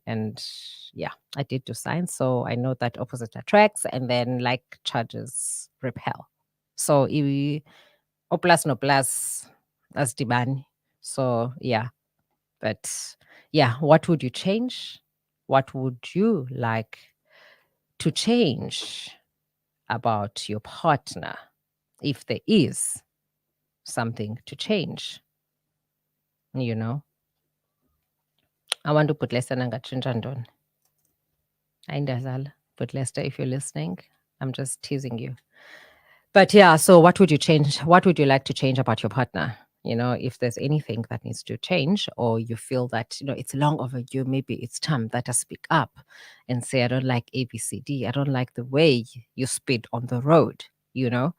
and yeah, I did do science, so I know that opposite attracts, and then like charges repel. So o plus no plus as dibani. So yeah, but yeah, what would you change? What would you like to change about your partner, if there is something to change? You know, I want to put Lester Nangachinchandon. But Lester, if you're listening, I'm just teasing you. But yeah, so what would you change? What would you like to change about your partner? You know, if there's anything that needs to change, or you feel that, it's long overdue, maybe it's time that I speak up and say, I don't like ABCD. I don't like the way you speed on the road, you know?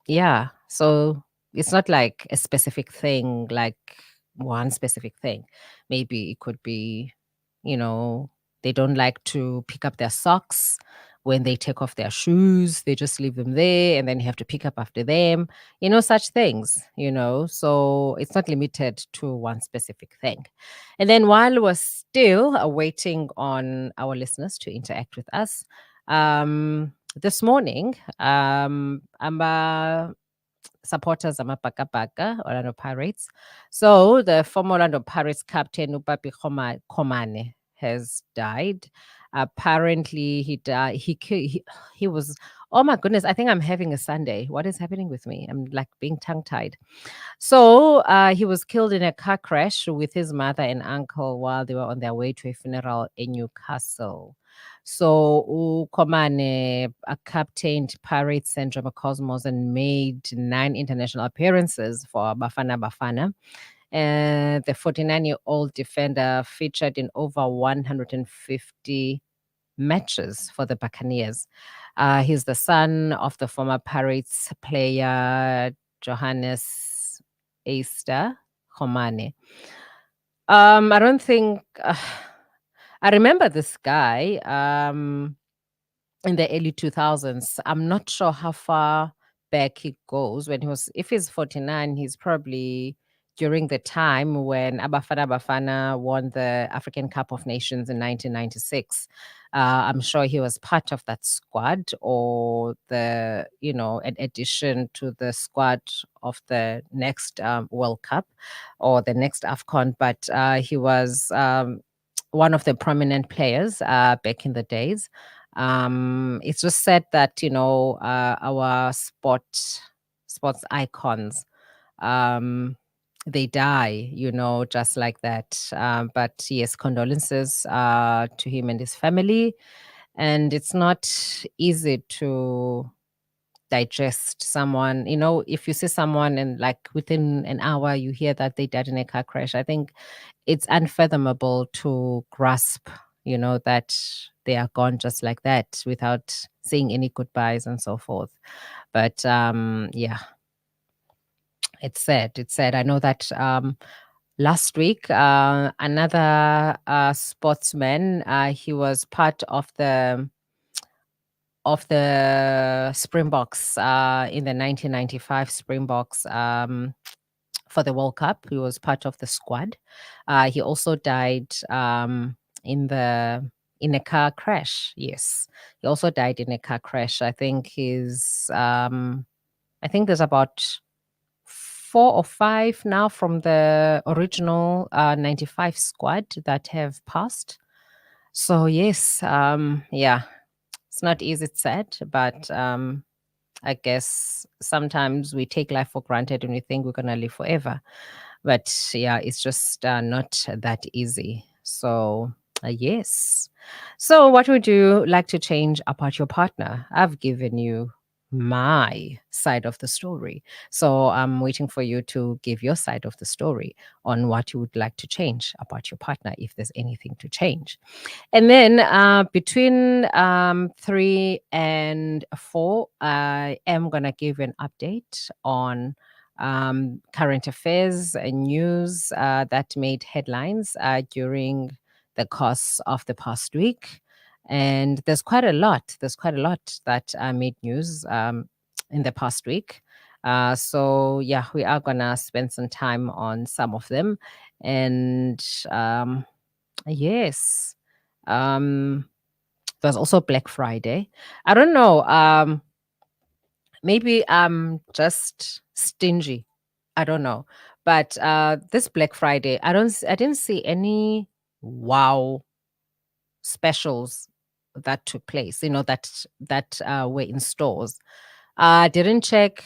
Yeah. So it's not like a specific thing, like one specific thing. Maybe it could be, they don't like to pick up their socks when they take off their shoes. They just leave them there and then you have to pick up after them, such things, So it's not limited to one specific thing. And then while we're still waiting on our listeners to interact with us, this morning, I'm supporters Amapakapaka, Orlando Pirates. So the former Orlando Pirates captain Upapi Komane has died. Apparently, he died. He was. Oh my goodness! I think I'm having a Sunday. What is happening with me? I'm like being tongue tied. So he was killed in a car crash with his mother and uncle while they were on their way to a funeral in Newcastle. So Komane captained Pirates and Drama Cosmos and made 9 international appearances for Bafana Bafana. The 49-year-old defender featured in over 150 matches for the Buccaneers. He's the son of the former Pirates player Johannes Easter Komane. I don't think I remember this guy in the early 2000s. I'm not sure how far back he goes. If he's 49, he's probably during the time when Abafana Bafana won the African Cup of Nations in 1996. I'm sure he was part of that squad, or an addition to the squad of the next World Cup or the next AFCON. But he was one of the prominent players back in the days. It's just said that our sports icons, they die, just like that. But yes, condolences to him and his family. And it's not easy to digest someone. If you see someone and like within an hour you hear that they died in a car crash, I think it's unfathomable to grasp, that they are gone just like that without saying any goodbyes and so forth. But yeah, it's sad. It's sad. I know that last week, another sportsman, he was part of the Springboks in the 1995 Springboks for the World Cup. He was part of the squad. He also died in a car crash. Yes, he also died in a car crash. I think I think there's about 4 or 5 now from the original 95 squad that have passed. So yes, yeah, it's not easy, it's sad, but I guess sometimes we take life for granted and we think we're going to live forever. But yeah, it's just not that easy. So, yes. So, what would you like to change about your partner? I've given you my side of the story. So, I'm waiting for you to give your side of the story on what you would like to change about your partner, if there's anything to change. And then between 3 and 4, I am going to give you an update on current affairs and news that made headlines during the course of the past week. And there's quite a lot. There's quite a lot that made news in the past week. So yeah, we are gonna spend some time on some of them, and yes, um, there's also Black Friday. I don't know. Maybe I'm just stingy. I don't know. But this Black Friday, I didn't see any wow specials that took place, that were in stores. I didn't check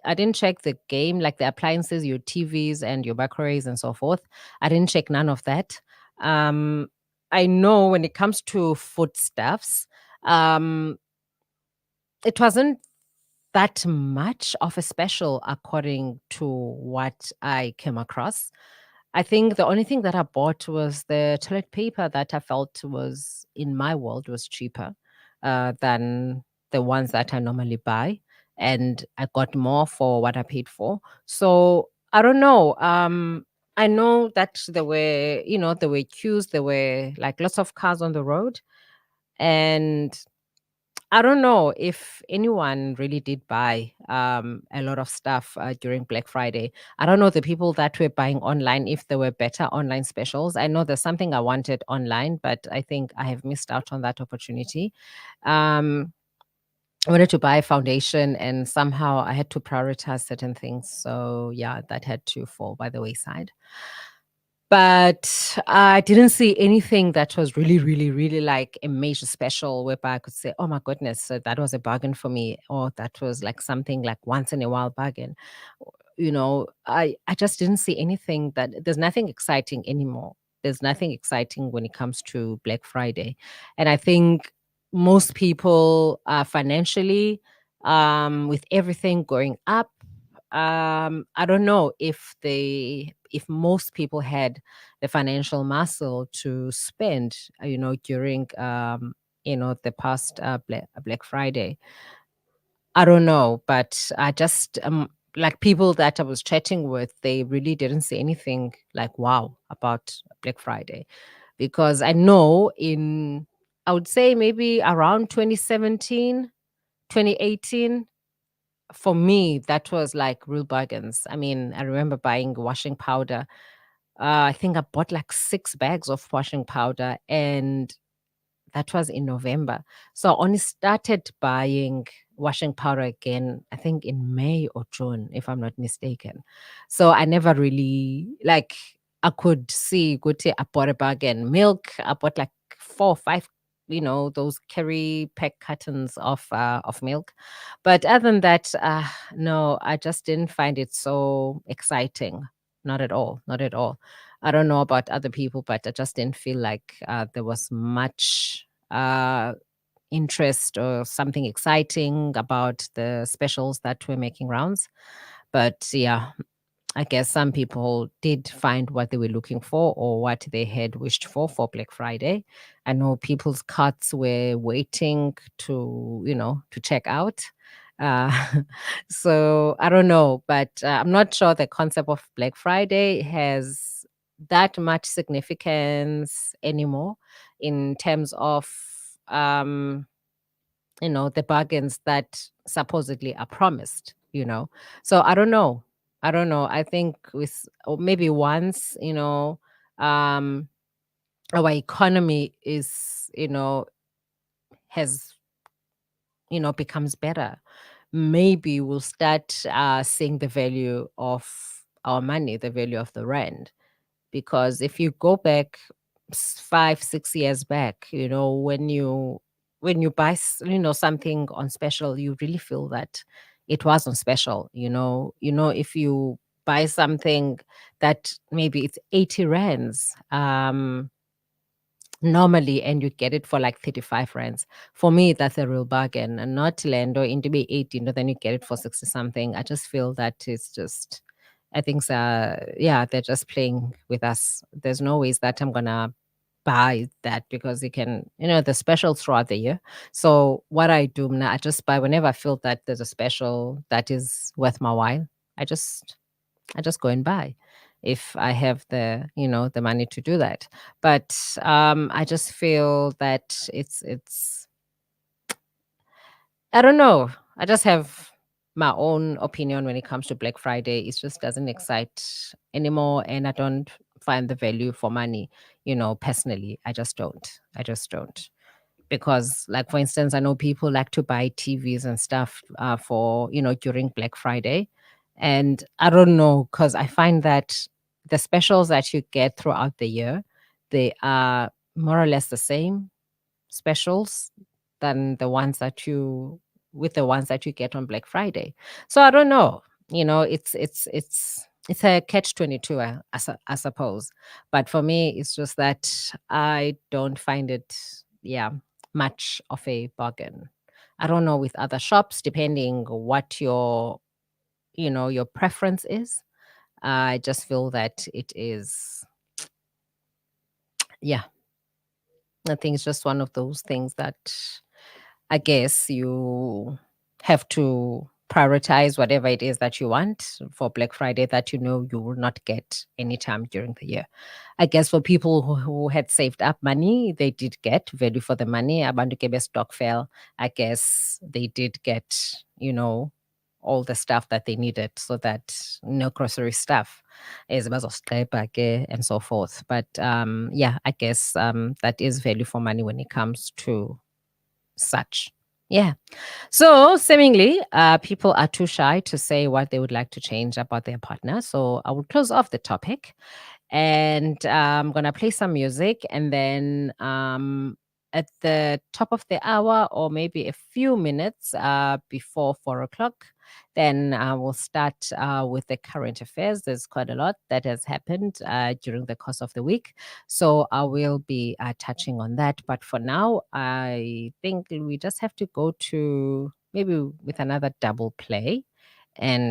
I didn't check the game, like the appliances, your TVs and your microwaves and so forth. I didn't check none of that. Um, I know when it comes to foodstuffs, um, it wasn't that much of a special according to what I came across. I think the only thing that I bought was the toilet paper that I felt was, in my world, was cheaper than the ones that I normally buy. And I got more for what I paid for. So I don't know. I know that there were queues, there were like lots of cars on the road. And I don't know if anyone really did buy a lot of stuff during Black Friday. I don't know the people that were buying online, if there were better online specials. I know there's something I wanted online, but I think I have missed out on that opportunity. Um, I wanted to buy a foundation, and somehow I had to prioritize certain things. So, yeah, that had to fall by the wayside. But I didn't see anything that was really, really, really like a major special whereby I could say, "Oh my goodness, so that was a bargain for me," or that was like something like once in a while bargain. I just didn't see anything there's nothing exciting anymore. There's nothing exciting when it comes to Black Friday. And I think most people financially, with everything going up, I don't know if most people had the financial muscle to spend, during the past Black Friday. I don't know, but I just like people that I was chatting with, they really didn't say anything like wow about Black Friday, because I know I would say maybe around 2017, 2018, for me, that was like real bargains. I mean, I remember buying washing powder. I think I bought like 6 bags of washing powder, and that was in November. So I only started buying washing powder again, I think in May or June, if I'm not mistaken. So I never really like I could see good I bought a bargain. Milk, I bought like 4 or 5, those carry pack cartons of milk. But other than that, no, I just didn't find it so exciting. Not at all. Not at all. I don't know about other people, but I just didn't feel like there was much interest or something exciting about the specials that were making rounds. But yeah, I guess some people did find what they were looking for or what they had wished for Black Friday. I know people's carts were waiting to check out. Uh, so I don't know, but I'm not sure the concept of Black Friday has that much significance anymore in terms of the bargains that supposedly are promised. So I don't know. I don't know. I think or maybe once, um, our economy has, becomes better, maybe we'll start seeing the value of our money, the value of the rand. Because if you go back 5, 6 years back, when you buy something on special, you really feel that it was on special. If you buy something that maybe it's 80 rands normally, and you get it for like 35 rands, for me that's a real bargain. And not land or into be 18, then you get it for 60 something. I just feel that it's just, I think, yeah, they're just playing with us. There's no ways that I'm gonna buy that, because you can, the specials throughout the year. So what I do now, I just buy whenever I feel that there's a special that is worth my while. I just go and buy, if I have the money to do that. But I just feel that it's I don't know. I just have my own opinion when it comes to Black Friday. It just doesn't excite anymore, and I don't find the value for money. Personally, I just don't. Because, like, for instance, I know people like to buy TVs and stuff for during Black Friday, and I don't know, because I find that the specials that you get throughout the year, they are more or less the same specials than the ones that you get on Black Friday. So I don't know. It's a catch-22, I suppose. But for me, it's just that I don't find it, yeah, much of a bargain. I don't know with other shops, depending what your preference is. I just feel that it is, yeah, I think it's just one of those things that I guess you have to prioritize whatever it is that you want for Black Friday that you will not get anytime during the year. I guess for people who had saved up money, they did get value for the money. Abantu ke stock fell. I guess they did get, all the stuff that they needed, so that no grocery stuff is and so forth. But yeah, I guess that is value for money when it comes to such. Yeah. So, seemingly, people are too shy to say what they would like to change about their partner. So, I will close off the topic, and I'm going to play some music. And then at the top of the hour, or maybe a few minutes before 4 o'clock, then we'll start with the current affairs. There's quite a lot that has happened during the course of the week. So I will be touching on that. But for now, I think we just have to go to maybe with another double play. And